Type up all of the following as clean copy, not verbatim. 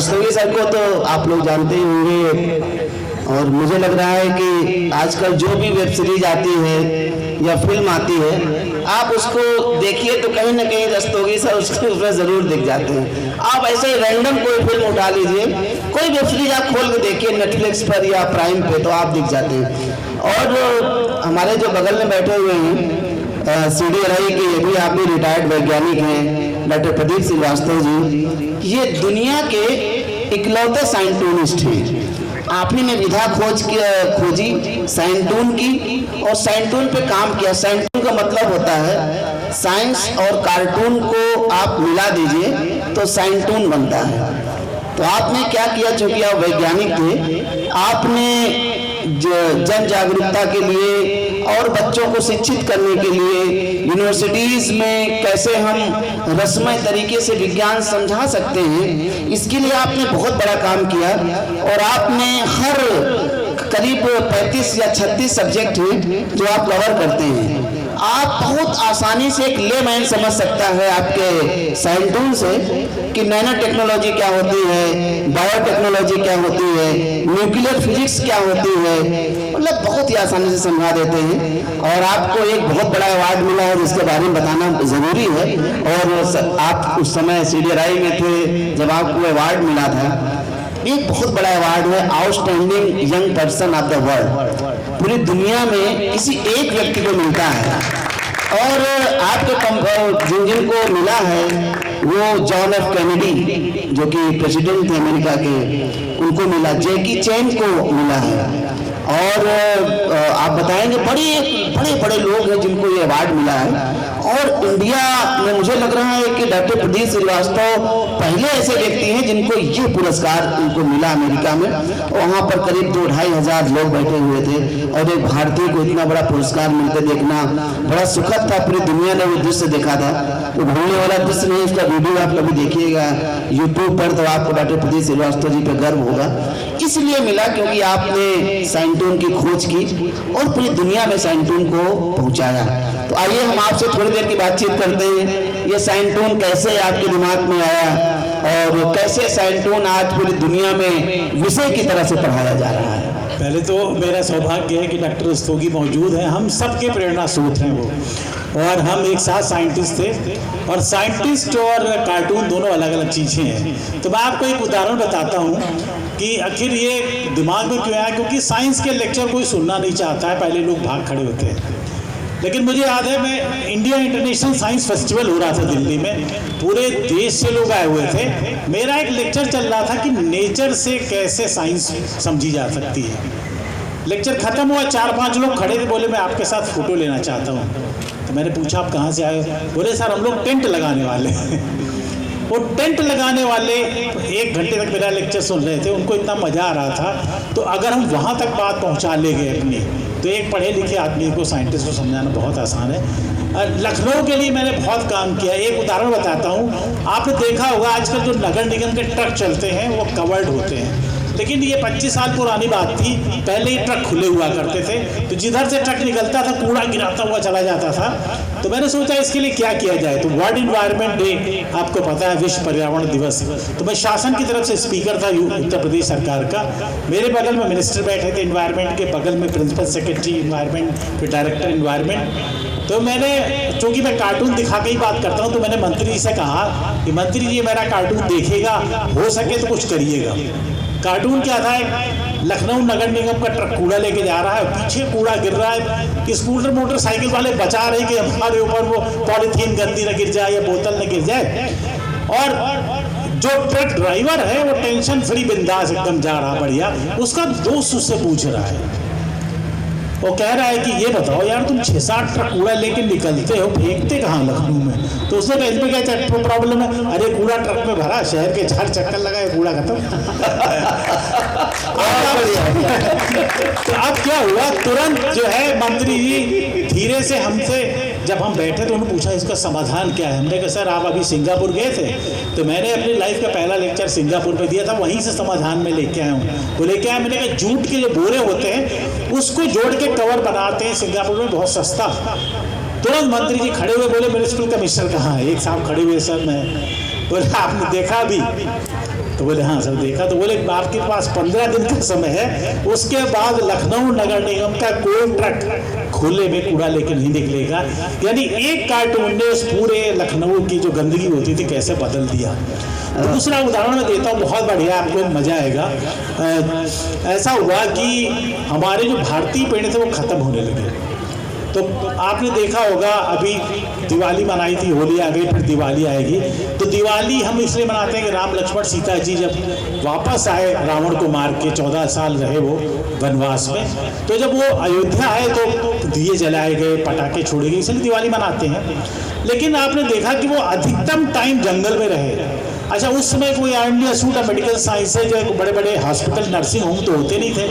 Rastogi sir को तो आप लोग जानते ही होंगे, और मुझे लग रहा है कि आजकल जो भी वेब सीरीज आती है या फिल्म आती है, आप उसको देखिए तो कहीं ना कहीं रस्तोगी सर उसमें ज़रूर दिख जाते हैं। आप ऐसे ही रैंडम कोई फिल्म उठा लीजिए, कोई वेब सीरीज आप खोल के देखिए नेटफ्लिक्स पर या प्राइम पे, तो आप दिख जाते हैं। और हमारे जो बगल में बैठे हुए हैं CDRI के, ये भी आप भी रिटायर्ड वैज्ञानिक हैं, डॉक्टर प्रदीप श्रीवास्तव जी, ये दुनिया के इकलौते साइंटिस्ट हैं। आप ही ने विधा खोजी साइंटून की और साइंटून पे काम किया। साइंटून का मतलब होता है साइंस और कार्टून को आप मिला दीजिए तो साइंटून बनता है। तो आपने क्या किया, चूंकि आप वैज्ञानिक थे, आपने जन जागरूकता के लिए और बच्चों को शिक्षित करने के लिए यूनिवर्सिटीज़ में कैसे हम रस्मय तरीके से विज्ञान समझा सकते हैं, इसके लिए आपने बहुत बड़ा काम किया। और आपने हर करीब 35 या 36 सब्जेक्ट हैं जो आप कवर करते हैं। आप बहुत आसानी से एक लेमैन समझ सकता है आपके साइंटून से कि नैनो टेक्नोलॉजी क्या होती है, बायोटेक्नोलॉजी क्या होती है, न्यूक्लियर फिजिक्स क्या होती है, मतलब बहुत ही आसानी से समझा देते हैं। और आपको एक बहुत बड़ा अवार्ड मिला है जिसके बारे में बताना ज़रूरी है। और आप उस समय CDRI में थे जब आपको अवार्ड मिला था, एक बहुत बड़ा अवार्ड है outstanding young person of the world. पूरी दुनिया में किसी एक व्यक्ति को मिलता है, और आपके जिनको मिला है वो जॉन F कैनेडी जो कि प्रेसिडेंट थे अमेरिका के, उनको मिला। जैकी चैन को मिला है। और आप बताएंगे बड़े बड़े लोग हैं जिनको ये अवार्ड मिला है। और इंडिया में मुझे लग रहा है कि डॉक्टर प्रदीप श्रीवास्तव पहले ऐसे व्यक्ति हैं जिनको ये पुरस्कार उनको मिला अमेरिका में। वहाँ पर करीब 2-2.5 हज़ार लोग बैठे हुए थे, और एक भारतीय को इतना बड़ा पुरस्कार मिलते देखना बड़ा सुखद था। पूरी दुनिया ने वो दृश्य देखा था, तो भूलने वाला दृश्य नहीं। उसका वीडियो आप कभी देखिएगा यूट्यूब पर, तो आपको डॉक्टर प्रदीप श्रीवास्तव जी पर गर्व होगा। इसलिए मिला क्योंकि आपने साइंटून की खोज की और पूरी दुनिया में साइंटून को पहुंचाया। तो आइए हम आपसे थोड़ी देर की बातचीत करते हैं। ये साइंटून कैसे आपके दिमाग में आया, और कैसे साइंटून आज पूरी दुनिया में विषय की तरह से पढ़ाया जा रहा है। पहले तो मेरा सौभाग्य है कि डॉक्टर रस्तोगी मौजूद हैं। हम सबके प्रेरणा स्रोत हैं वो, और हम एक साथ साइंटिस्ट थे। और साइंटिस्ट और कार्टून दोनों अलग अलग चीज़ें हैं। तो मैं आपको एक उदाहरण बताता हूँ कि आखिर ये दिमाग में क्यों आया। क्योंकि साइंस के लेक्चर कोई सुनना नहीं चाहता है, पहले लोग भाग खड़े होते हैं। लेकिन मुझे याद है, मैं इंडिया इंटरनेशनल साइंस फेस्टिवल हो रहा था दिल्ली में, पूरे देश से लोग आए हुए थे। मेरा एक लेक्चर चल रहा था कि नेचर से कैसे साइंस समझी जा सकती है। लेक्चर ख़त्म हुआ, 4-5 लोग खड़े थे, बोले मैं आपके साथ फ़ोटो लेना चाहता हूँ। तो मैंने पूछा आप कहाँ से आए? बोले सर हम लोग टेंट लगाने वाले हैं। वो टेंट लगाने वाले 1 घंटे तक मेरा लेक्चर सुन रहे थे, उनको इतना मज़ा आ रहा था। तो अगर हम वहाँ तक बात पहुँचा ले गए अपनी, तो एक पढ़े लिखे आदमी को, साइंटिस्ट को समझाना बहुत आसान है। लखनऊ के लिए मैंने बहुत काम किया। एक उदाहरण बताता हूँ। आपने देखा होगा आजकल जो नगर निगम के ट्रक चलते हैं वो कवर्ड होते हैं, लेकिन ये 25 साल पुरानी बात थी। पहले ये ट्रक खुले हुआ करते थे, तो जिधर से ट्रक निकलता था कूड़ा गिराता हुआ चला जाता था। तो मैंने सोचा इसके लिए क्या किया जाए। तो वर्ल्ड इन्वायरमेंट डे आपको पता है, विश्व पर्यावरण दिवस। तो मैं शासन की तरफ से स्पीकर था उत्तर प्रदेश सरकार का। मेरे बगल में मिनिस्टर बैठे थे इन्वायरमेंट के, बगल में प्रिंसिपल सेक्रेटरी इन्वायरमेंट, फिर डायरेक्टर इन्वायरमेंट। तो मैंने, चूँकि मैं कार्टून दिखा के ही बात करता हूँ, तो मैंने मंत्री जी से कहा कि मंत्री जी मेरा कार्टून देखिएगा, हो सके तो कुछ करिएगा। कार्टून क्या था, लखनऊ नगर निगम का ट्रक कूड़ा लेके जा रहा है, पीछे कूड़ा गिर रहा है, स्कूटर मोटरसाइकिल वाले बचा रहे कि हमारे ऊपर वो पॉलीथीन गंदी न गिर जाए या बोतल न गिर जाए। और जो ट्रक ड्राइवर है वो टेंशन फ्री बिंदास एकदम जा रहा बढ़िया। उसका दोस्त उससे पूछ रहा है, वो कह रहा है कि ये बताओ यार तुम 6-7 ट्रक कूड़ा लेके निकलते हो, फेंकते कहाँ लखनऊ में? तो उसने कहा इसमें क्या प्रॉब्लम है? अरे कूड़ा ट्रक में भरा, शहर के 4 चक्कर लगाए, कूड़ा खत्म। तो अब क्या हुआ, तुरंत जो है मंत्री जी धीरे से हमसे, जब हम बैठे तो उन्होंने पूछा इसका समाधान क्या है। हमने कहा सर आप अभी सिंगापुर गए थे? तो मैंने अपनी लाइफ का पहला लेक्चर सिंगापुर में दिया था, वहीं से समाधान में लेके आया हूँ। वो लेके आया, मैंने कहा जूट के जो बोरे होते हैं उसको जोड़ के कवर बनाते हैं सिंगापुर में, बहुत सस्ता। तुरंत मंत्री जी खड़े हुए बोले म्युनिसिपल कमिश्नर कहाँ है? एक साहब खड़े हुए, सर मैं। बोले आपने देखा अभी? तो बोले हाँ सर देखा। तो बोले आपके पास 15 दिन का समय है, उसके बाद लखनऊ नगर निगम का कोई ट्रक खुले में कूड़ा लेके नहीं निकलेगा। यानी एक कार्टून ने उस पूरे लखनऊ की जो गंदगी होती थी कैसे बदल दिया। दूसरा उदाहरण मैं देता हूँ, बहुत बढ़िया, आपको मजा आएगा। ऐसा हुआ कि हमारे जो भारतीय पेड़ थे वो खत्म होने लगे। तो आपने देखा होगा अभी दिवाली मनाई थी, होली आ गई, फिर दिवाली आएगी। तो दिवाली हम इसलिए मनाते हैं कि राम लक्ष्मण सीता जी जब वापस आए रावण को मार के, 14 साल रहे वो वनवास में, तो जब वो अयोध्या आए तो दिए जलाए गए, पटाखे छोड़े गए, इसलिए दिवाली मनाते हैं। लेकिन आपने देखा कि वो अधिकतम टाइम जंगल में रहे। अच्छा, उस समय कोई army institute of medical sciences या बड़े बड़े हॉस्पिटल, नर्सिंग होम तो होते नहीं थे।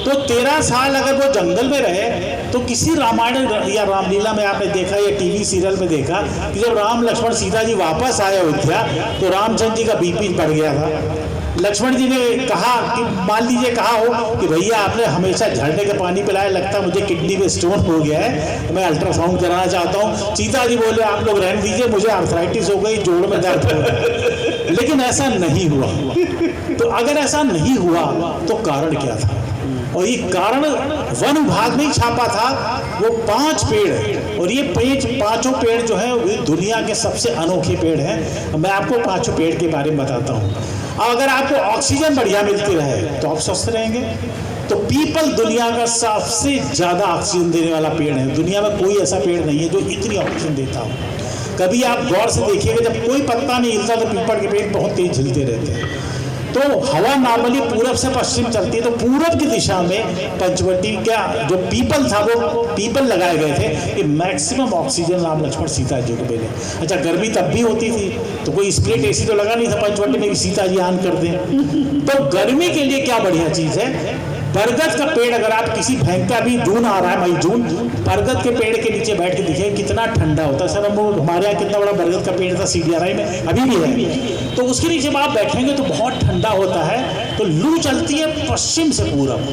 तो 13 साल अगर वो जंगल में रहे तो किसी रामायण या रामलीला में आपने देखा या टीवी सीरियल में देखा कि जब राम लक्ष्मण सीता जी वापस आए अयोध्या तो रामचंद्र जी का बीपी बढ़ गया था। लक्ष्मण जी ने कहा कि मान लीजिए कहा हो कि भैया आपने हमेशा झरने का पानी पिलाया, लगता है मुझे किडनी में स्टोन हो गया है, मैं अल्ट्रासाउंड कराना चाहता हूँ। सीता जी बोले आप लोग रहने दीजिए, मुझे आर्थराइटिस हो गई, जोड़ में दर्द हो गया। लेकिन ऐसा नहीं हुआ। तो अगर ऐसा नहीं हुआ तो कारण क्या था? और ये कारण वन विभाग ने छापा था। वो 5 पेड़, और ये पांचों पेड़ जो है वो दुनिया के सबसे अनोखे पेड़ हैं। मैं आपको 5 पेड़ के बारे में बताता हूँ। अगर आपको ऑक्सीजन बढ़िया मिलती रहे तो आप स्वस्थ रहेंगे। तो पीपल दुनिया का सबसे ज़्यादा ऑक्सीजन देने वाला पेड़ है। दुनिया में कोई ऐसा पेड़ नहीं है जो इतनी ऑक्सीजन देता हो। कभी आप गौर से देखिएगा, जब कोई पत्ता नहीं हिलता तो पीपल के पेड़ बहुत तेज हिलते रहते हैं। तो हवा नॉर्मली पूरब से पश्चिम चलती है, तो पूरब की दिशा में पंचवटी का जो पीपल था वो पीपल लगाए गए थे कि मैक्सिमम ऑक्सीजन राम लक्ष्मण सीता जी को मिले। अच्छा, गर्मी तब भी होती थी तो कोई स्प्लिट एसी तो लगा नहीं था पंचवटी में कि सीता जी ऑन कर दें। तो गर्मी के लिए क्या बढ़िया चीज़ है, बरगद का पेड़। अगर आप किसी भयंकर, भी जून आ रहा है, मई जून, बरगद के पेड़ के नीचे बैठ के देखिए कितना ठंडा होता है। सर हमारे यहाँ कितना बड़ा बरगद का पेड़ था CDRI में, अभी भी है। तो उसके नीचे आप बैठेंगे तो बहुत ठंडा होता है। तो लू चलती है पश्चिम से पूरब,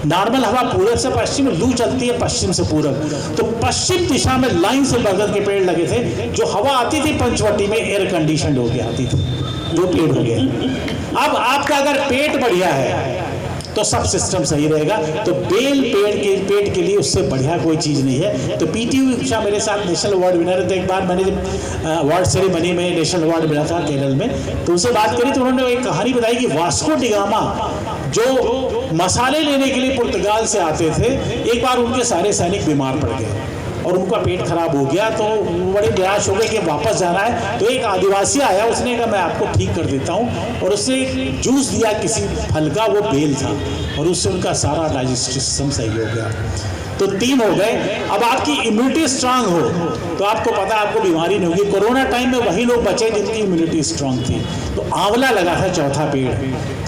नॉर्मल हवा पूरब से पश्चिम, लू चलती है पश्चिम से पूरब। तो पश्चिम दिशा में लाइन से बरगद के पेड़ लगे थे। जो हवा आती थी पंचवटी में एयर कंडीशन हो गया आती थी, वो पेड़ हो गया। अब आपका अगर पेट बढ़िया है तो सब सिस्टम सही रहेगा। तो बेल पेट के लिए उससे बढ़िया कोई चीज़ नहीं है। तो PT उषा मेरे साथ नेशनल अवार्ड विनर है। तो एक बार मैंने जब अवार्ड सेरेमनी में नेशनल अवार्ड मिला था केरल में, तो उनसे बात करी तो उन्होंने एक कहानी बताई कि वास्को डिगामा जो मसाले लेने के लिए पुर्तगाल से आते थे, एक बार उनके सारे सैनिक बीमार पड़ गए और उनका पेट खराब हो गया। तो बड़े निराश हो गए कि वापस जाना है। तो एक आदिवासी आया, उसने कहा मैं आपको ठीक कर देता हूँ, और उसने जूस दिया किसी फल का, वो बेल था, और उससे उनका सारा डाइजेस्टिव सिस्टम सही हो गया। तो 3 हो गए। अब आपकी इम्यूनिटी स्ट्रांग हो तो आपको पता आपको बीमारी नहीं होगी। कोरोना टाइम में वही लोग बचे जिनकी इम्यूनिटी स्ट्रांग थी। तो आंवला लगा था चौथा पेड़।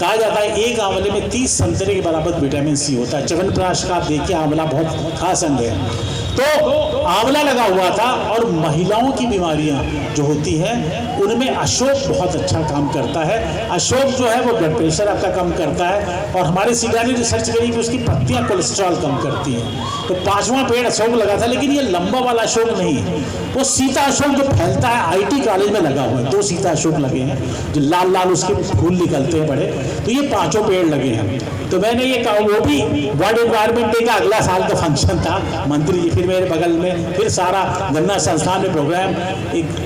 कहा जाता है एक आंवले में 30 संतरे के बराबर विटामिन C होता है। च्यवनप्राश का आप देखिए, आंवला बहुत खास अंग है। तो आंवला लगा हुआ था। और महिलाओं की बीमारियां जो होती हैं उनमें अशोक बहुत अच्छा काम करता है। अशोक जो है वो ब्लड प्रेशर आपका कम करता है। और हमारे सीधा ने रिसर्च करी कि उसकी पत्तियां कोलेस्ट्रॉल कम करती हैं। तो 5वां पेड़ अशोक लगा था। लेकिन ये लंबा वाला अशोक नहीं है, वो सीता अशोक जो फैलता है। IT कॉलेज में लगा हुआ है, 2 सीता अशोक लगे हैं जो लाल लाल उसके फूल निकलते हैं बड़े। तो ये 5 पेड़ लगे हैं। तो मैंने ये कहा, वो भी वर्ल्ड एनवायरमेंट डे का अगला साल का फंक्शन था। मंत्री जी फिर मेरे बगल में, फिर सारा गन्ना संस्थान में प्रोग्राम,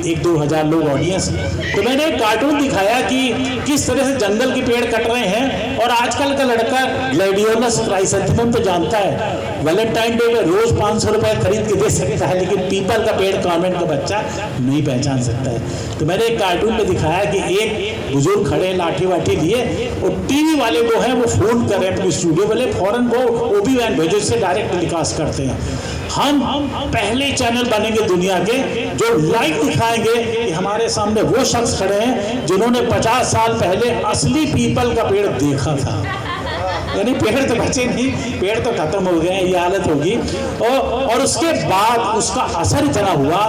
1-2 हज़ार लोग ऑडियंस। तो मैंने एक कार्टून दिखाया कि किस तरह से जंगल के पेड़ कट रहे हैं। और आजकल का लड़का ग्लैडियोलस क्राइसेंथेमम तो जानता है, वैलेंटाइन डे में रोज 500 रुपए खरीद के दे सकता है, लेकिन पीपल का पेड़ कॉन्वेंट का बच्चा नहीं पहचान सकता है। तो मैंने एक कार्टून में दिखाया कि एक बुजुर्ग खड़े लाठी वाठी लिए, और टीवी वाले जो है वो फोन कर रहे हैं अपने स्टूडियो वाले, फौरन वो OB वैन भेजो, से डायरेक्ट टेलीकास्ट करते हैं। हम पहले चैनल बनेंगे दुनिया के जो लाइव दिखाएंगे कि हमारे सामने वो शख्स खड़े हैं जिन्होंने 50 साल पहले असली पीपल का पेड़ देखा था। यानी पेड़ तो बचे नहीं, पेड़ तो खत्म हो गए, ये हालत होगी। और उसके बाद उसका असर इतना हुआ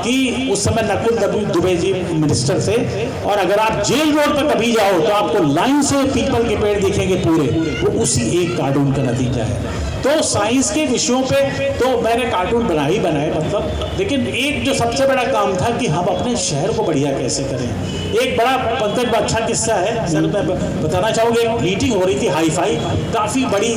कि उस समय नकुल दुबे जी मिनिस्टर थे। और अगर आप जेल रोड पर कभी जाओ तो आपको लाइन से पीपल के पेड़ दिखेंगे पूरे, वो उसी एक कार्टून का नतीजा है। तो साइंस के विषयों पे तो मैंने कार्टून बनाए मतलब, लेकिन एक जो सबसे बड़ा काम था कि हम अपने शहर को बढ़िया कैसे करें। एक बड़ा पंकज अच्छा किस्सा है सर, मैं बताना चाहूँगी। एक मीटिंग हो रही थी हाई फाई, काफ़ी बड़ी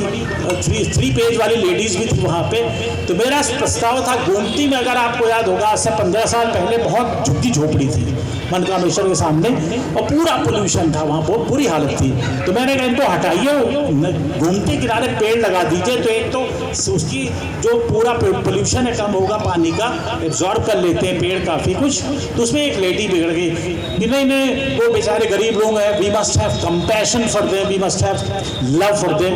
3 पेज वाली लेडीज़ भी थी वहाँ पे। तो मेरा प्रस्ताव था, गोमती में अगर आपको याद होगा आज से 15 साल पहले बहुत झुग्गी झोपड़ी थी मनकामेश्वर के सामने, और पूरा पोल्यूशन था वहाँ, बहुत बुरी हालत थी। तो मैंने कहा इनको हटाइए, घूमते किनारे पेड़ लगा दीजिए, तो एक तो उसकी जो पूरा पोल्यूशन है कम होगा, पानी का एब्जॉर्ब कर लेते हैं पेड़ काफ़ी कुछ। तो उसमें एक लेडी बिगड़ गई कि नहीं वो बेचारे गरीब लोग हैं, we must have compassion for them, we must have love for them.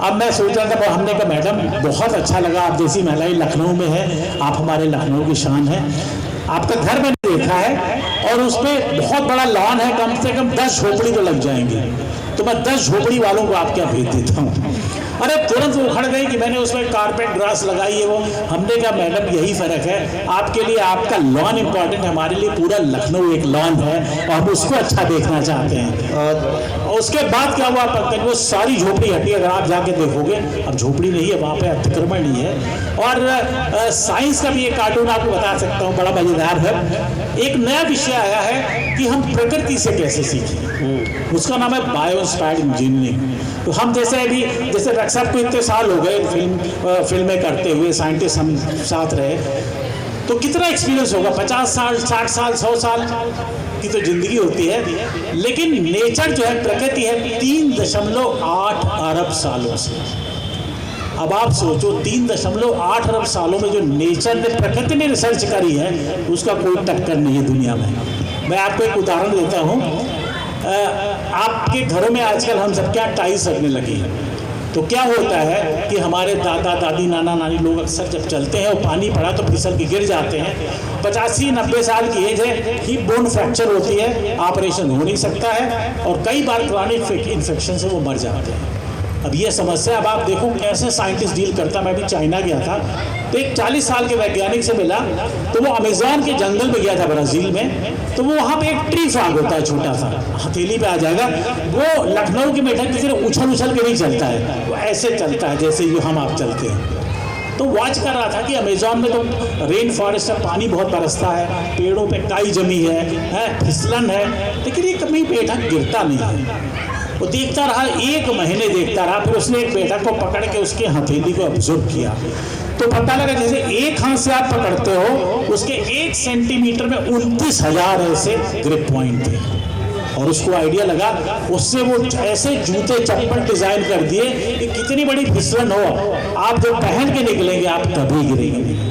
अब मैं सोच रहा था, हमने कहा मैडम बहुत अच्छा लगा, आप जैसी महिलाएं लखनऊ में है, आप हमारे लखनऊ की शान है, आपका घर मैंने देखा है और उसमें बहुत बड़ा लॉन है, कम से कम 10 झोपड़ी तो लग जाएंगी, तो मैं 10 झोपड़ी वालों को आप क्या भेज देता हूँ। अरे तुरंत उखड़ गई कि मैंने उसमें कारपेट ग्रास लगाई है वो। हमने कहा मैडम यही फ़र्क है, आपके लिए आपका लॉन इंपॉर्टेंट है, हमारे लिए पूरा लखनऊ एक लॉन है और हम उसको अच्छा देखना चाहते हैं। और उसके बाद क्या हुआ पंकज, वो सारी झोपड़ी हटी, अगर आप जाके देखोगे अब झोपड़ी नहीं है वहाँ पे, अतिक्रमण नहीं है। और साइंस का भी एक कार्टून आपको बता सकता हूँ, बड़ा मज़ेदार है। एक नया विषय आया है कि हम प्रकृति से कैसे सीखें, उसका नाम है बायो इंस्पायर्ड इंजीनियरिंग। तो हम जैसे अभी जैसे रक्षक को इतने साल हो गए फिल्में करते हुए, साइंटिस्ट हम साथ रहे, तो कितना एक्सपीरियंस होगा, 50 साल 60 साल 100 साल की तो जिंदगी होती है। लेकिन नेचर जो है, प्रकृति है 3.8 अरब सालों से। अब आप सोचो 3.8 अरब सालों में जो नेचर ने, प्रकृति ने रिसर्च करी है, उसका कोई टक्कर नहीं है दुनिया में। मैं आपको एक उदाहरण देता हूँ। आपके घरों में आजकल हम सब क्या टाइल्स रखने लगे हैं, तो क्या होता है कि हमारे दादा दादी नाना नानी लोग अक्सर जब चलते हैं और पानी पड़ा तो फिसल के गिर जाते हैं। 85-90 साल की एज है, ही बोन फ्रैक्चर होती है, ऑपरेशन हो नहीं सकता है और कई बार क्रॉनिक इन्फेक्शन से वो मर जाते हैं। अब ये समस्या, अब आप देखो कैसे साइंटिस्ट डील करता। मैं भी चाइना गया था, तो एक 40 साल के वैज्ञानिक से मिला, तो वो अमेज़न के जंगल में गया था ब्राज़ील में। तो वो वहाँ पे एक ट्री फ्रॉग होता है, छोटा सा, हथेली पे आ जाएगा। वो लखनऊ के मेढक की तरह उछल के नहीं चलता है, वो ऐसे चलता है जैसे ये हम आप चलते हैं। तो वॉच कर रहा था कि अमेज़न में तो रेन फॉरेस्ट में पानी बहुत बरसता है, पेड़ों पे काई जमी है, फिसलन है, लेकिन ये कभी मेढक गिरता नहीं है। वो देखता रहा, 1 महीने देखता रहा, फिर उसने एक मेढक को पकड़ के उसके हथेली को ऑब्जर्व किया, तो पता लगा जैसे एक हाथ से आप पकड़ते हो, उसके 1 सेंटीमीटर में 29,000 ऐसे ग्रिप पॉइंट थे। और उसको आइडिया लगा, उससे वो ऐसे जूते चप्पल डिजाइन कर दिए कि कितनी बड़ी फिसलन हो, आप जब पहन के निकलेंगे आप कभी गिरेंगे।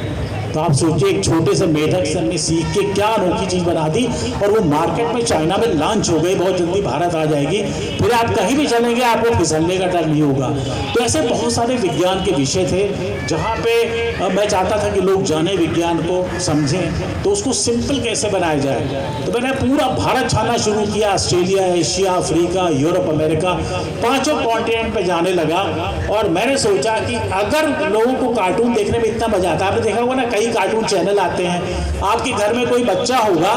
तो आप सोचिए एक छोटे से मेढक से हमने सीख के क्या अनोखी चीज़ बना दी, और वो मार्केट में चाइना में लॉन्च हो गई, बहुत जल्दी भारत आ जाएगी। फिर आप कहीं भी चलेंगे आपको फिसलने का डर नहीं होगा। तो ऐसे बहुत सारे विज्ञान के विषय थे जहाँ पे मैं चाहता था कि लोग जाने विज्ञान को, समझें, तो उसको सिंपल कैसे बनाया जाए। तो मैंने पूरा भारत छाना शुरू किया, Australia, Asia, Africa, Europe, America, 5 continent पे जाने लगा। और मैंने सोचा कि अगर लोगों को कार्टून देखने में इतना मजा आता है, आपने देखा होगा ना, कई कार्टून चैनल आते हैं, आपके घर में कोई बच्चा होगा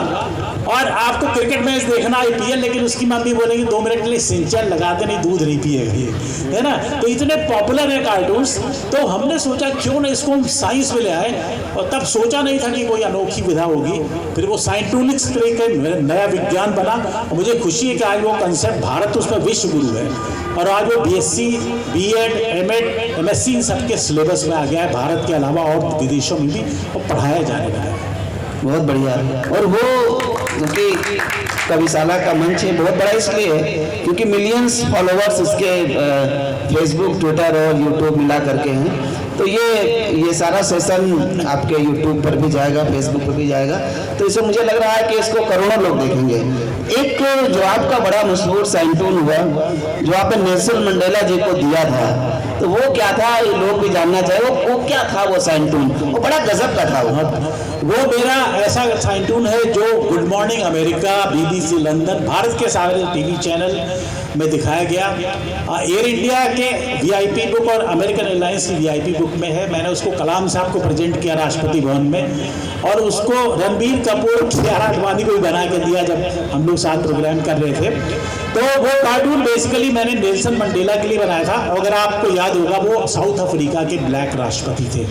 और आपको क्रिकेट मैच देखना IPL, लेकिन उसकी मम्मी बोलेगी 2 मिनट के लिए सिंचन लगा दे, नहीं दूध नहीं पिएगा ये, है ना। तो इतने पॉपुलर है कार्टून्स, तो हमने सोचा क्यों ना इसको हम साइंस में ले आए। और तब सोचा नहीं था कि कोई अनोखी विधा होगी। फिर वो साइंटोनिक्स तरीके नया विज्ञान बना, और मुझे खुशी है कि आज वो कंसेप्ट भारत उसमें विश्व गुरु है, और आज वो BSc, B.Ed, M.Ed, MSc इन सबके सिलेबस में आ गया है, भारत के अलावा और विदेशों में भी और पढ़ाया जाने लगा है। बहुत बढ़िया। और वो क्योंकि कविशाला का मंच है बहुत बड़ा, इसलिए क्योंकि मिलियंस फॉलोवर्स इसके फेसबुक, ट्विटर और यूट्यूब मिला करके हैं। तो ये सारा सेशन आपके यूट्यूब पर भी जाएगा, फेसबुक पर भी जाएगा। तो इससे मुझे लग रहा है कि इसको करोड़ों लोग देखेंगे। एक जो आपका बड़ा मशहूर साइंटून हुआ, जो आपने नेल्सन मंडेला जी को दिया था, तो वो क्या था, ये लोग भी जानना चाहिए, वो क्या था वो साइंटून? वो बड़ा गजब का था। वो मेरा ऐसा साइंटून है जो good morning America, BBC London, Bharat के सारे TV चैनल में दिखाया गया। एयर इंडिया के वीआईपी बुक और अमेरिकन एयरलाइंस की वीआईपी बुक में है। मैंने उसको कलाम साहब को प्रेजेंट किया राष्ट्रपति भवन में, और उसको रणबीर कपूर कियारा आडवाणी को भी बना के दिया जब हम लोग साथ प्रोग्राम कर रहे थे। तो वो कार्टून बेसिकली मैंने नेल्सन मंडेला के लिए बनाया था। अगर आपको याद होगा, वो साउथ अफ्रीका के ब्लैक राष्ट्रपति थे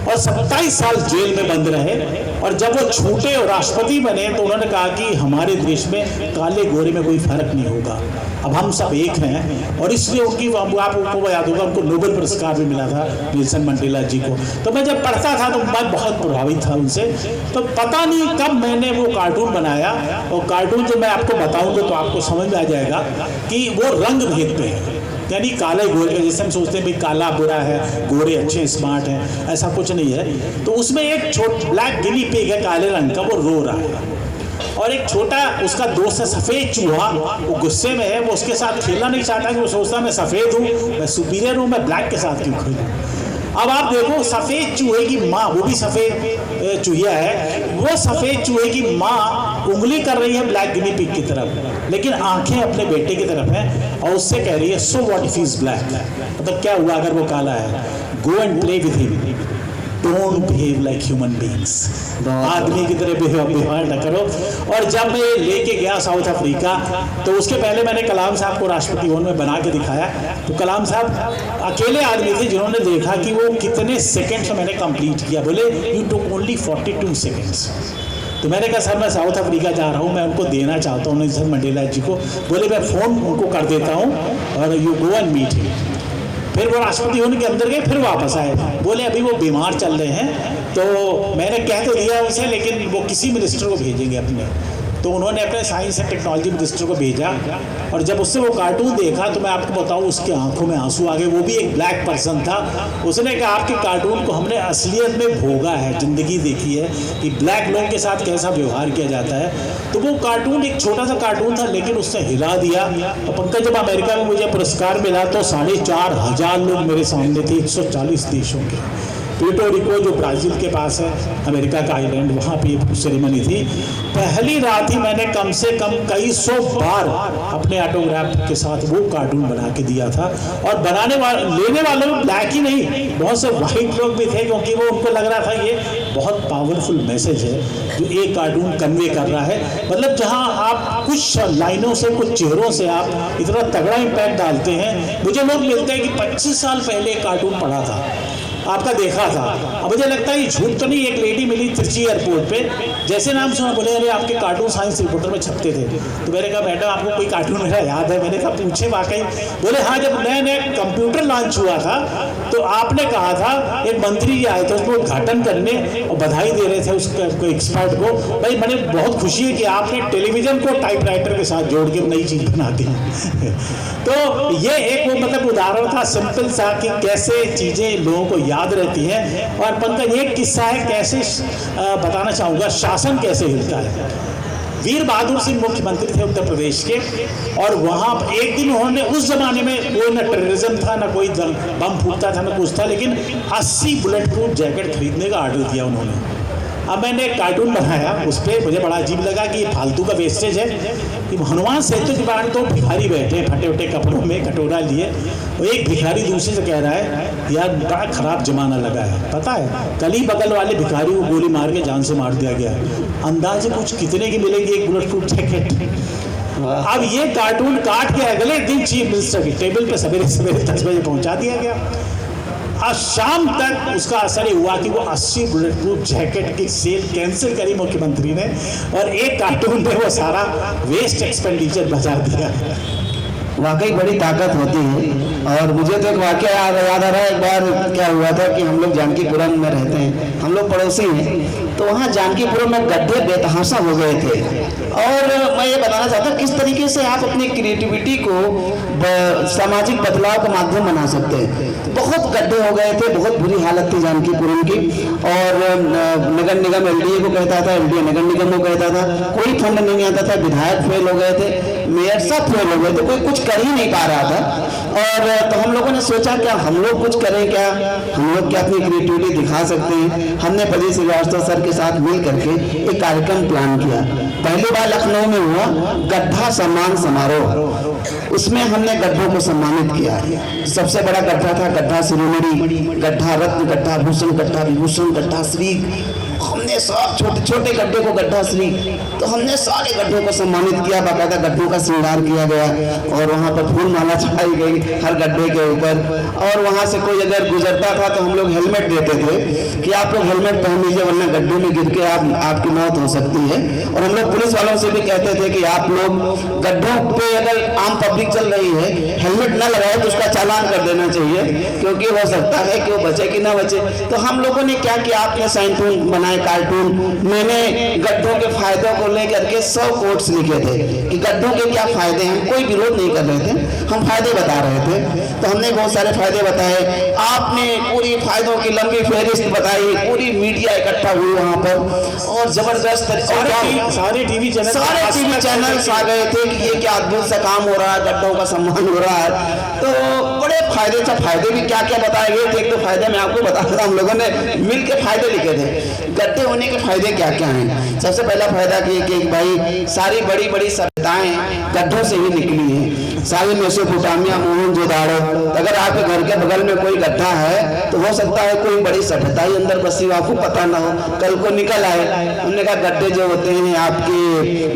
और 27 साल जेल में बंद रहे, और जब वो छूटे और राष्ट्रपति बने तो उन्होंने कहा कि हमारे देश में काले गोरे में कोई फर्क नहीं होगा, अब हम सब एक हैं। और इसलिए उनकी, आपको याद होगा, उनको नोबेल पुरस्कार भी मिला था नेल्सन मंडेला जी को। तो मैं जब पढ़ता था तो मैं बहुत प्रभावित था उनसे। तो पता नहीं कब मैंने वो कार्टून बनाया, और कार्टून जो मैं आपको बताऊंगा तो आपको समझ में आ जाएगा कि वो रंग भेद पे है, यानी काले गोरे, जैसे हम सोचते हैं भाई काला बुरा है, गोरे अच्छे स्मार्ट हैं, ऐसा कुछ नहीं है। तो उसमें एक छोटा ब्लैक गिनी पिग है काले रंग का, वो रो रहा है, और एक छोटा उसका दोस्त है सफ़ेद चूहा, वो गुस्से में है, वो उसके साथ खेलना नहीं चाहता कि वो सोचता मैं सफ़ेद हूँ, मैं सुपीरियर हूँ, मैं ब्लैक के साथ क्यों खेलूँ। अब आप देखो, सफ़ेद चूहे की माँ, वो भी सफ़ेद चूहिया है, वो सफ़ेद चूहे की माँ उंगली कर रही है ब्लैक गिनी पिग की तरफ, लेकिन आंखें अपने बेटे की तरफ हैं, और उससे कह रही है so what if he is black, मतलब क्या हुआ अगर वो काला है, go and play with him, don't behave like human beings, आदमी की तरह व्यवहार न करो। और जब मैं लेके गया साउथ अफ्रीका, तो उसके पहले मैंने कलाम साहब को राष्ट्रपति भवन में बना के दिखाया। तो कलाम साहब अकेले आदमी थे जिन्होंने देखा कि वो कितने सेकेंड्स में मैंने कंप्लीट किया। बोले यू टुक ओनली 42 सेकेंड्स। तो मैंने कहा सर मैं साउथ अफ्रीका जा रहा हूँ, मैं उनको देना चाहता हूँ नेल्सन मंडेला जी को। बोले मैं फ़ोन उनको कर देता हूँ और you go and meet him. फिर वो राष्ट्रपति भवन के अंदर गए, फिर वापस आए, बोले अभी वो बीमार चल रहे हैं। तो मैंने कह तो दिया उसे, लेकिन वो किसी मिनिस्टर को भेजेंगे अपने। तो उन्होंने अपने साइंस एंड टेक्नोलॉजी मिनिस्टर को भेजा, और जब उससे वो कार्टून देखा तो मैं आपको बताऊं उसके आंखों में आंसू आ गए। वो भी एक ब्लैक पर्सन था। उसने कहा आपके कार्टून को हमने असलियत में भोगा है, ज़िंदगी देखी है कि ब्लैक लोगों के साथ कैसा व्यवहार किया जाता है। तो वो कार्टून एक छोटा सा कार्टून था, लेकिन उसने हिला दिया। और पंकज, जब अमेरिका में मुझे पुरस्कार मिला तो 4,500 लोग मेरे सामने थे, 140 देशों के। प्यूर्टो रिको जो ब्राज़ील के पास है, अमेरिका का आइलैंड, वहाँ पे ये सेरेमनी थी। पहली रात ही मैंने कम से कम कई 100 बार अपने ऑटोग्राफ के साथ वो कार्टून बना के दिया था। और बनाने वाले, लेने वाले में ब्लैक ही नहीं, बहुत से वाइट लोग भी थे, क्योंकि वो उनको लग रहा था ये बहुत पावरफुल मैसेज है जो एक कार्टून कन्वे कर रहा है। मतलब जहाँ आप कुछ लाइनों से, कुछ चेहरों से आप इतना तगड़ा इम्पैक्ट डालते हैं। मुझे लोग मिलते हैं कि 25 साल पहले एक कार्टून पढ़ा था, आपका देखा था। अब मुझे लगता है ये झूठ तो नहीं। एक लेडी मिली तिरची एयरपोर्ट पे, जैसे नाम सुना, बोले अरे आपके कार्टून साइंस रिपोर्टर में छपते थे। तो मैंने कहा मैडम आपको कोई कार्टून मेरा याद है? मैंने कहा पूछे वाकई। बोले हाँ, जब नया नया कंप्यूटर लॉन्च हुआ था तो आपने कहा था, एक मंत्री आए थे उसको उद्घाटन करने और बधाई दे रहे थे उसको एक्सपर्ट को, भाई मैंने बहुत खुशी है कि आपने टेलीविजन को टाइपराइटर के साथ जोड़ के नई चीज़ बना दी। तो ये एक वो मतलब उदाहरण था सिंपल सा कि कैसे चीज़ें लोगों को याद रहती हैं। और पंकज एक किस्सा है, कैसे बताना चाहूँगा, शासन कैसे हिलता है। वीर बहादुर सिंह मुख्यमंत्री थे उत्तर प्रदेश के, और वहाँ एक दिन उन्होंने, उस जमाने में कोई ना टेररिज्म था, ना कोई बम फूटता था, ना कुछ था, लेकिन 80 बुलेट प्रूफ जैकेट खरीदने का ऑर्डर दिया उन्होंने। अब मैंने एक कार्टून बनाया, उस पर मुझे बड़ा अजीब लगा कि ये फालतू का वेस्टेज है कि हनुमान सेतु के बाहर तो भिखारी बैठे फटे फटे कपड़ों में कटोरा लिए, और एक भिखारी दूसरे से कह रहा है यार बड़ा खराब जमाना लगा है, पता है कल ही बगल वाले भिखारी को गोली मार के जान से मार दिया गया। अंदाजे कुछ कितने की मिलेगी एक बुलेट प्रूफ जैकेट। अब ये कार्टून काट के अगले दिन चीफ मिनिस्टर की टेबल पे सवेरे सवेरे 10 बजे पहुंचा दिया गया। आज शाम तक उसका असर हुआ कि वो 80 बुलेट प्रूफ जैकेट की सेल कैंसिल करी मुख्यमंत्री ने, और एक कार्टून में वो सारा वेस्ट एक्सपेंडिचर बचा दिया। वाकई बड़ी ताकत होती है। और मुझे तो एक वाकया याद आ रहा है। एक बार क्या हुआ था कि हम लोग जानकीपुरम में रहते हैं, हम लोग पड़ोसी हैं, तो वहाँ जानकीपुरम में गड्ढे बेतहाशा हो गए थे। और मैं ये बताना चाहता हूँ किस तरीके से आप अपनी क्रिएटिविटी को सामाजिक बदलाव का माध्यम बना सकते हैं। बहुत गड्ढे हो गए थे, बहुत बुरी हालत थी जानकीपुरम की। और नगर निगम एलडीए को कहता था, एलडीए नगर निगम को कहता था, कोई फंड नहीं आता था, विधायक फेल हो गए थे, मेयर सब फेल हो गए थे, कोई कुछ कर ही नहीं पा रहा था। और तो हम लोगों ने सोचा क्या हम लोग कुछ करें, क्या हम लोग क्या अपनी क्रिएटिविटी दिखा सकते हैं। हमने पति श्रीवास्तव सर के साथ मिल करके एक कार्यक्रम प्लान किया। पहली बार लखनऊ में हुआ गड्ढा सम्मान समारोह। उसमें हमने गड्ढों को सम्मानित किया। सबसे बड़ा गड्ढा था गड्ढा शिरोमणि, गड्ढा रत्न, गड्ढा भूषण, गड्ढा विभूषण, गड्ढा श्री। हमने सब छोटे छोटे गड्ढे को गड्ढा श्री, तो हमने सारे गड्ढों को सम्मानित किया। बाकायदा गड्ढों का श्रृंगार किया गया और वहाँ पर फूल माला चढ़ाई गई हर गड्ढे के ऊपर। और वहाँ से कोई अगर गुजरता था तो हम लोग हेलमेट देते थे कि आप लोग हेलमेट पहन लीजिए, वरना गड्ढे में गिर के आपकी मौत हो सकती है। और हम लोग पुलिस वालों से भी कहते थे कि आप लोग गड्ढों पे अगर आम पब्लिक चल रही है, हेलमेट न लगाए तो उसका चालान कर देना चाहिए, क्योंकि हो सकता है कि वो बचे कि ना बचे। तो हम लोगों ने क्या किया, आपने साइंटून बनाए, कार्टून। मैंने गड्ढों के फायदों को लेकर के 100 कोट्स लिखे थे कि गड्ढों के क्या फायदे हैं। हम कोई विरोध नहीं कर रहे थे, हम फायदे बता रहे थे। तो हमने बहुत सारे फायदे बताए, आपने पूरी फायदों की लंबी फहरिस्त बताई, पूरी मीडिया इकट्ठा हुई वहां पर और जबरदस्त सारे टीवी चैनल आ गए थे कि ये क्या अद्भुत सा काम हो रहा है, गड्ढों का सम्मान हो रहा है। तो बड़े फायदे थे। फायदे भी क्या क्या बताए गए थे, एक तो फायदे मैं आपको बता रहा हूँ, हम लोगों ने मिल के फायदे लिखे थे। गड्ढे होने के फायदे क्या क्या हैं। सबसे पहला फायदा कि भाई सारी बड़ी बड़ी सभ्यताएं गड्ढों से ही निकली हैं। सारी मेसोपोटामिया, मोहनजोदाड़ो, अगर आपके घर के बगल में कोई गड्ढा है तो हो सकता है कोई बड़ी सभ्यता ही अंदर बसी हो, आपको पता ना हो, कल को निकल आए। उन्होंने कहा गड्ढे जो होते हैं आपके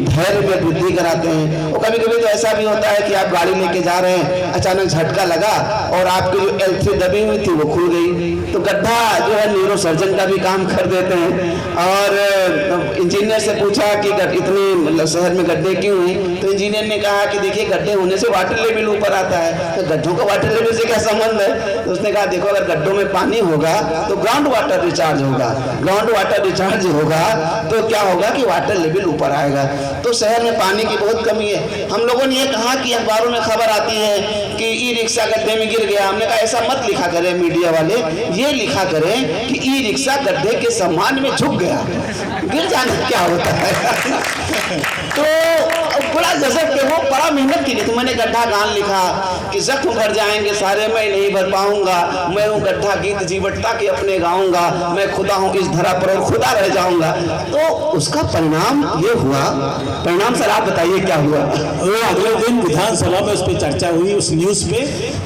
धैर्य में वृद्धि कराते हैं। और कभी कभी तो ऐसा भी होता है कि आप गाड़ी लेके जा रहे हैं, अचानक झटका लगा और आपकी जो L3 दबी हुई थी वो खुल गई। तो गड्ढा जो है न्यूरो सर्जन का भी काम कर देते हैं। और इंजीनियर से पूछा कि इतने शहर में गड्ढे क्यों हैं, तो इंजीनियर ने कहा कि देखिए गड्ढे होने से वाटर लेवल ऊपर आता है। तो गड्ढों का वाटर लेवल से क्या संबंध है। तो उसने कहा देखो अगर गड्ढों में पानी होगा तो ग्राउंड वाटर रिचार्ज होगा, ग्राउंड वाटर रिचार्ज होगा तो क्या होगा कि वाटर लेवल ऊपर आएगा। तो शहर में पानी की बहुत कमी है। हम लोगों ने ये कहा कि अखबारों में खबर आती है कि ई रिक्शा गड्ढे में गिर गया। हमने कहा ऐसा मत लिखा करें मीडिया वाले, ये लिखा करें कि ई रिक्शा गड्ढे के सम्मान में झुक गया। गिर जाना क्या होता है। तो बड़ा गजब के वो बड़ा मेहनत की। तो मैंने गड्ढा गान लिखा कि जख्म भर जाएंगे सारे मैं नहीं भर पाऊंगा, मैं हूँ गड्ढा गीत जीवटता के अपने गाऊंगा, मैं खुदा हूँ इस धरा पर और खुदा रह जाऊंगा। तो उसका परिणाम ये हुआ। परिणाम सर आप बताइए क्या हुआ। वो अगले दिन विधानसभा में उस पर चर्चा हुई, उस न्यूज़ पे,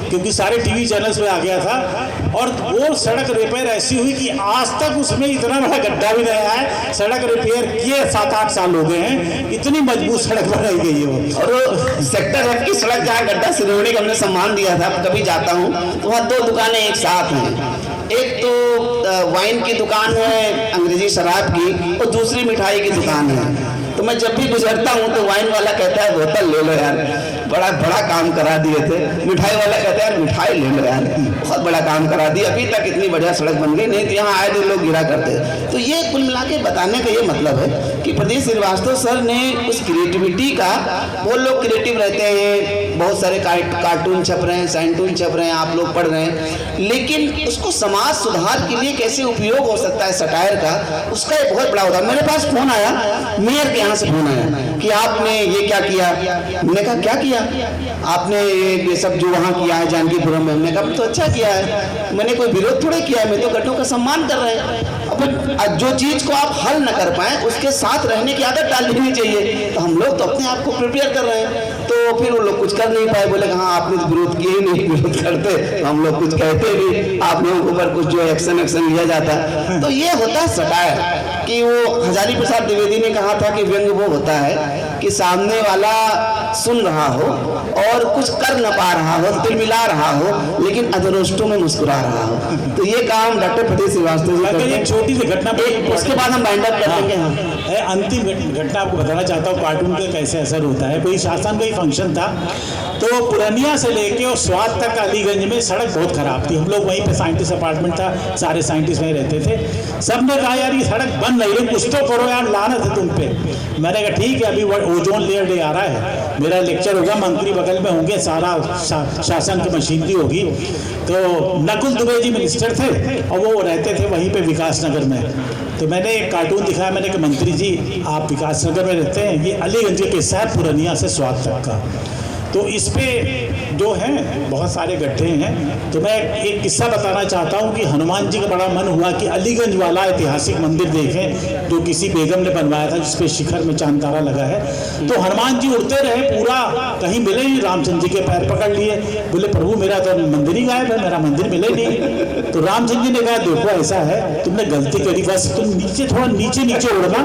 क्योंकि सारे टीवी चैनल्स में आ गया था। और वो सड़क रिपेयर ऐसी हुई कि आज तक उसमें इतना बड़ा गड्ढा भी नहीं है। सड़क रिपेयर किए 7-8 साल हो गए हैं, इतनी मजबूत सड़क बनाई गई है वो। और सेक्टर F की सड़क जहाँ गड्ढा शिरोमणि को हमने सम्मान दिया था, कभी जाता हूँ तो वहाँ 2 दुकानें एक साथ हैं। एक तो वाइन की दुकान है अंग्रेजी शराब की और दूसरी मिठाई की दुकान है। तो मैं जब भी गुजरता हूँ तो वाइन वाला कहता है बोतल ले लो यार, बड़ा बड़ा काम करा दिए थे। मिठाई वाला कहता है यार मिठाई ले लो यार, बहुत बड़ा काम करा दिया, अभी तक इतनी बढ़िया सड़क बन गई, नहीं तो यहाँ आए दिन लोग गिरा करते। तो ये कुल मिला के बताने का ये मतलब है कि प्रदीप श्रीवास्तव सर ने उस क्रिएटिविटी का, बहुत लोग क्रिएटिव रहते हैं, बहुत सारे कार्टून छप रहे हैं, साइंटून छप रहे हैं, आप लोग पढ़ रहे हैं, लेकिन उसको समाज सुधार के लिए कैसे उपयोग हो सकता है सटायर का, उसका एक बहुत बड़ा होता है। मेरे पास फोन आया, मेयर के यहाँ से फोन आया कि आपने ये क्या किया। मैंने कहा क्या किया आपने, ये सब जो वहाँ किया है जानकीपुरम में। हमने कहा तो अच्छा किया है, मैंने कोई विरोध थोड़े किया है, मैं तो गड्ढों का सम्मान कर रहे हैं। अब जो चीज़ को आप हल न कर पाए उसके साथ रहने की आदत डाल देनी चाहिए। तो हम लोग तो अपने आप को प्रिपेयर कर रहे हैं। तो फिर वो लोग कुछ कर नहीं पाए, बोले हाँ आपने तो विरोध किए ही नहीं, विरोध करते तो हम लोग कुछ कहते भी, आप लोगों के ऊपर कुछ जो एक्शन लिया जाता। तो ये होता है सटायर कि वो हजारी प्रसाद द्विवेदी ने कहा था कि व्यंग वो होता है कि सामने वाला सुन रहा हो और कुछ कर न पा रहा हो, तिलमिला रहा हो, लेकिन अधरोष्टों में मुस्कुरा रहा हो। तो ये काम डॉक्टर प्रदीप श्रीवास्तव जी करते हैं। छोटी सी घटना, उसके बाद हम बाइंड अप कर देंगे। हाँ, अंतिम घटना आपको बताना चाहता हूँ, कार्टून का कैसे असर होता है। कोई शासन का ही फंक्शन था, तो पुरानिया से लेके और स्वाद तक अलीगंज में सड़क बहुत खराब थी। हम लोग वहीं पे साइंटिस्ट अपार्टमेंट था, सारे साइंटिस्ट वहीं रहते थे। सब ने कहा यार ये सड़क बन नहीं रही, कुछ तो करो यार, लानत है तुम पे। मैंने कहा ठीक है, अभी ओजोन लेयर डे आ रहा है, मेरा लेक्चर होगा, मंत्री बगल में होंगे, सारा शासन की मशीनरी होगी। तो नकुल दुबे जी मिनिस्टर थे और वो रहते थे वहीं पे विकास नगर में। तो मैंने एक कार्टून दिखाया, मैंने कहा मंत्री जी आप विकास नगर में रहते हैं, ये अलीगंज का किस्सा है पुरानिया से स्वाद तक का। तो इस पे जो है बहुत सारे गड्ढे हैं। तो मैं एक किस्सा बताना चाहता हूँ कि हनुमान जी का बड़ा मन हुआ कि अलीगंज वाला ऐतिहासिक मंदिर देखें जो किसी बेगम ने बनवाया था, जिसपे शिखर में चांद तारा लगा है। तो हनुमान जी उड़ते रहे, पूरा कहीं मिले ही, रामचंद्र जी के पैर पकड़ लिए, बोले प्रभु मेरा तो मंदिर ही गायब है, मेरा मंदिर मिले नहीं। तो रामचंद्र जी ने कहा देखो ऐसा है, तुमने गलती करी, बस तुम नीचे थोड़ा नीचे उड़ना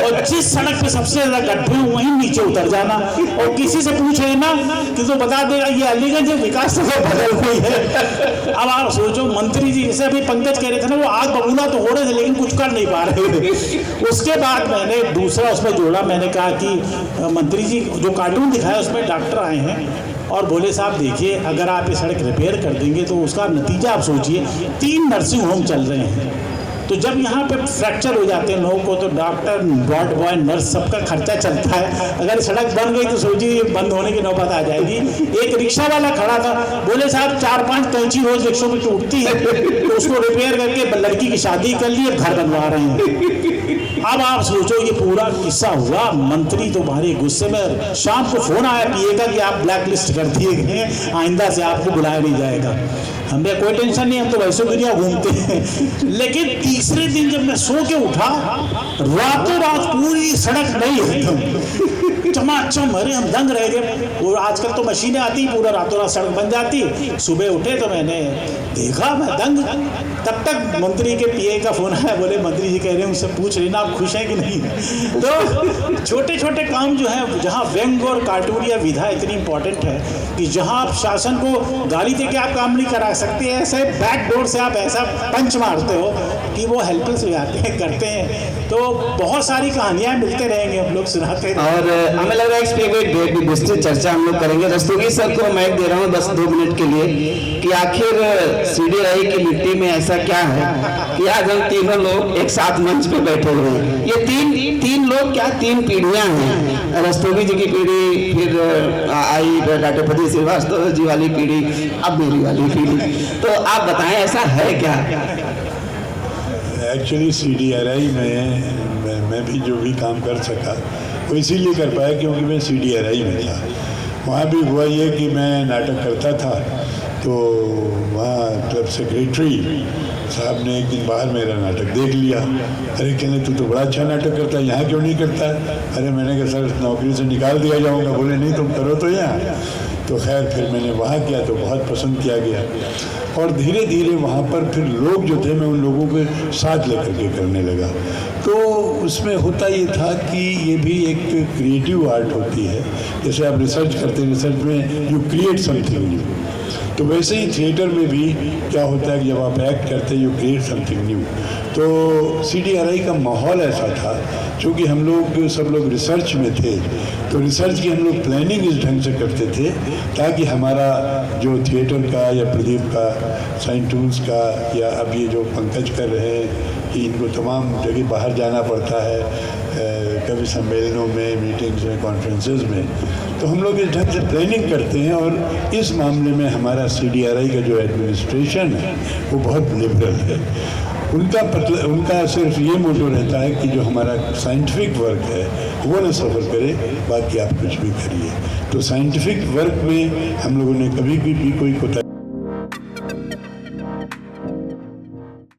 और जिस सड़क पे सबसे ज्यादा गड्ढे हो वहीं नीचे उतर जाना, और किसी से पूछ लेना कि तो बता देगा ये अलीगंज विकास नगर बदल हुई है। अब आप सोचो, मंत्री जी जैसे अभी पंकज कह रहे थे ना, वो आग बबूला तो हो रहे थे लेकिन कुछ कर नहीं पा रहे थे। उसके बाद मैंने दूसरा उसमें जोड़ा, मैंने कहा कि मंत्री जी जो कार्टून दिखाया उसमें डॉक्टर आए हैं और बोले साहब देखिए अगर आप ये सड़क रिपेयर कर देंगे तो उसका नतीजा आप सोचिए, 3 नर्सिंग होम चल रहे हैं। तो जब यहाँ पे फ्रैक्चर हो जाते हैं लोगों को तो डॉक्टर, वार्ड बॉय, नर्स सबका खर्चा चलता है। अगर सड़क बन गई तो सोचिए बंद होने की नौबत आ जाएगी। एक रिक्शा वाला खड़ा था, बोले साहब 4-5 कैंची रोज रिक्शों में टूटती है, तो उसको रिपेयर करके लड़की की शादी कर ली, घर बनवा रहे हैं। अब आप सोचो ये पूरा किस्सा हुआ। मंत्री तो भारी गुस्से में, शाम को फोन आया पीए का कि आप ब्लैक लिस्ट कर दिए गए, आइंदा से आपको बुलाया नहीं जाएगा। हमें कोई टेंशन नहीं, हम तो वैसे दुनिया घूमते हैं। लेकिन तीसरे दिन जब मैं सो के उठा, रातों रात पूरी सड़क नहीं है, चमाचम, अरे हम दंग रह गए। वो आजकल तो मशीनें आती, पूरा रातों रात सड़क बन जाती। सुबह उठे तो मैंने देखा, मैं दंग। तब तक मंत्री के पीए का फोन आया, बोले मंत्री जी कह रहे हैं उनसे पूछ लेना आप खुश हैं कि नहीं। तो छोटे छोटे काम जो है, जहाँ व्यंग और कार्टून या विधा इतनी इंपॉर्टेंट है कि जहाँ आप शासन को गाली दे के आप काम नहीं करा सकते, ऐसे बैक डोर से आप ऐसा पंच मारते हो कि वो हेल्पलेस हो जाते हैं, करते हैं। तो बहुत सारी कहानियाँ मिलते रहेंगे, हम लोग सुनाते हैं। और हमें लग रहा है इस पे कोई विस्तृत चर्चा हम लोग करेंगे। रस्तोगी सर को मैं दे रहा हूँ बस 2 मिनट के लिए कि आखिर सीढ़ी रही की मिट्टी में ऐसा क्या है कि आज हम तीनों लोग एक साथ मंच पे बैठे हुए हैं। ये तीन लोग क्या, 3 पीढ़ियां हैं। रस्तोगी जी की पीढ़ी, फिर आई डॉक्टर प्रदीप श्रीवास्तव जी वाली पीढ़ी, अब मेरी वाली पीढ़ी। तो आप बताएं ऐसा है क्या? एक्चुअली CDRI में मैं भी जो भी काम कर सका वो इसीलिए कर पाया क्योंकि मैं CDRI में था। वहाँ भी हुआ ये कि मैं नाटक करता था, तो वहाँ क्लब सेक्रेटरी साहब ने एक दिन बाहर मेरा नाटक देख लिया। अरे कहने तू तो बड़ा अच्छा नाटक करता है, यहाँ क्यों नहीं करता है? अरे मैंने कहा सर नौकरी से निकाल दिया जाऊँगा। बोले नहीं तुम करो तो यहाँ। तो खैर फिर मैंने वहाँ किया तो बहुत पसंद किया गया, और धीरे धीरे वहाँ पर फिर लोग जो थे मैं उन लोगों के साथ लेकर के करने लगा। तो उसमें होता ये था कि ये भी एक क्रिएटिव आर्ट होती है। जैसे आप रिसर्च करते हैं, रिसर्च में यू क्रिएट समथिंग न्यू, तो वैसे ही थिएटर में भी क्या होता है कि जब आप एक्ट करते हैं यू क्रिएट समथिंग न्यू। तो CDRI का माहौल ऐसा था, चूँकि हम लोग सब लोग रिसर्च में थे, तो रिसर्च की हम लोग प्लानिंग इस ढंग से करते थे ताकि हमारा जो थिएटर का या प्रदीप का, साइंस टूल्स का, या अब ये जो पंकज कर रहे हैं कि इनको तमाम जगह बाहर जाना पड़ता है, कभी सम्मेलनों में, मीटिंग्स में, कॉन्फ्रेंसेस में, तो हम लोग इस ढंग से प्लानिंग करते हैं। और इस मामले में हमारा CDRI का जो एडमिनिस्ट्रेशन है वो बहुत लिबरल है। उनका सिर्फ ये मोटो रहता है कि जो हमारा साइंटिफिक वर्क है वो न सफ़र करे, बाकी आप कुछ भी करिए। तो साइंटिफिक वर्क में हम लोगों ने कभी भी कोई कोताही